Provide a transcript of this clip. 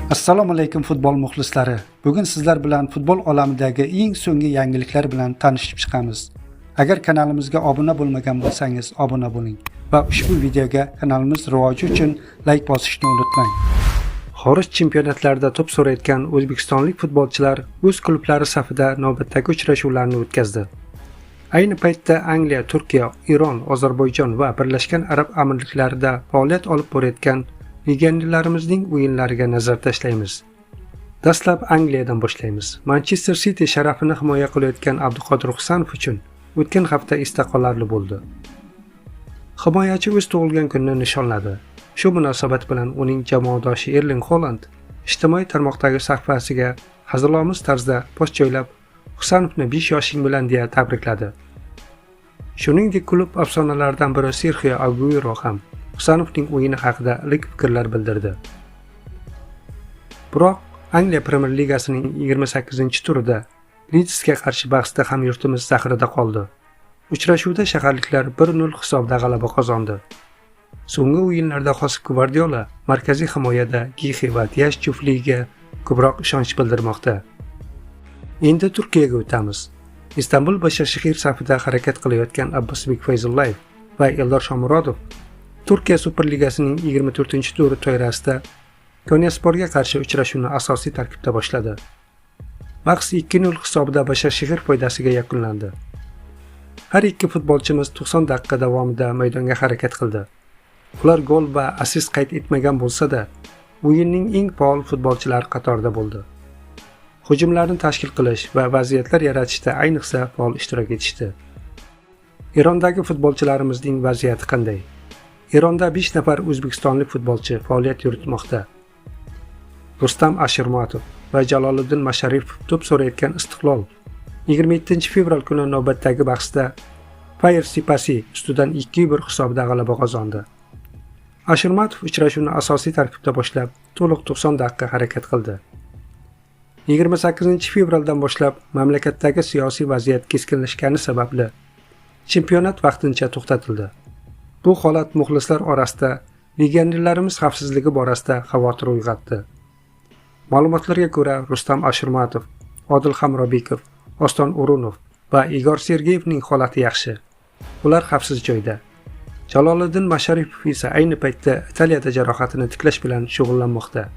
Assalomu alaykum futbol muxlislari. Bugun sizlar bilan futbol olamidagi eng so'nggi yangiliklar bilan tanishib chiqamiz. Agar kanalimizga obuna bo'lmagan bo'lsangiz, obuna bo'ling va ushbu videoga kanalimiz rivoji uchun like bosishni unutmang. Xorij chempionatlarida to'p so'rayotgan o'zbekistonlik futbolchilar o'z klublari safida navbatdagi uchrashuvlarni o'tkazdi. Ayni paytda Angliya, Turkiya, Iron, Ozarbayjon va Birlashgan Arab Amirliklarida faoliyat olib borayotgan legionderlarimizning o'yinlariga nazar tashlaymiz. Dastlab Angliyadan boshlaymiz. Manchester City sharafini himoya qilayotgan Abduqodir Husanov uchun o'tgan hafta esda qolarli bo'ldi. Himoyachi o'z tug'ilgan kunini nishonladi. Shu munosabat bilan uning jamoadoshi Erling Haaland ijtimoiy tarmoqdagi sahifasiga hazilomuz tarzda post joylab, Husanovni 5 yoshing bilan deya tabrikladi. Shuningdek, klub afsonalaridan biri Sergio Aguero ham Husanovning o'yini haqida iliq fikrlar bildirdi. Biroq Angliya Premier Ligasining 28-turida Leedsga qarshi bahsda hamyurtimiz zaxirada qoldi. Uchrashuvda shaharliklar 1-0 hisobda g'alaba qozondi. So'nggi o'yinlarda Josep Guardiola markaziy himoyada Gihi va Dias juftligiga ko'proq ishonch bildirmoqda. Endi Turkiyaga o'tamiz. Istanbul Başakşehir safida harakat qilayotgan Abbosbek Fayzullayev va Eldor Shomurodov Turkiya Superligasining 24-turi doirasida Konyasporga qarshi uchrashuvni asosiy tarkibda boshladi. Bahs 2-0 hisobida Başakşehir foydasiga yakunlandi. Har ikki futbolchimiz 90 daqiqa davomida maydonga harakat qildi. Ular gol va assist qayd etmagan bo'lsa-da, o'yinning eng faol futbolchilari qatorida bo'ldi. Hujumlarni tashkil qilish va vaziyatlar yaratishda ayniqsa faol ishtirok etishdi. Erondagi futbolchilarimizning vaziyati qanday? Eronda 5 nafar o'zbekistonlik futbolchi faoliyat yuritmoqda. Rustam Ashirmatov va Jaloliddin Masharipov to'p so'rayotgan Istiqlol 27-fevral kuni navbatdagi bahsda Fire Sipasi ustidan 2-1 hisobda g'alaba qozondi. Ashirmatov uchrashuvni asosiy tarkibda boshlab, to'liq 90 daqiqa harakat qildi. 28-fevraldan boshlab mamlakatdagi siyosiy vaziyat keskinlashgani sababli chempionat vaqtincha to'xtatildi. Bu holat muxlislar orasida legionerlarimiz xavfsizligi borasida xavotir uyg'otdi. Ma'lumotlarga ko'ra, Rustam Ashirmatov, Odil Hamrobekov, Oston O'runov va Igor Sergeyevning holati yaxshi. Ular xavfsiz joyda. Jaloliddin Masharipov esa ayni paytda Italiyada jarohatini tiklash bilan shug'ullanmoqda.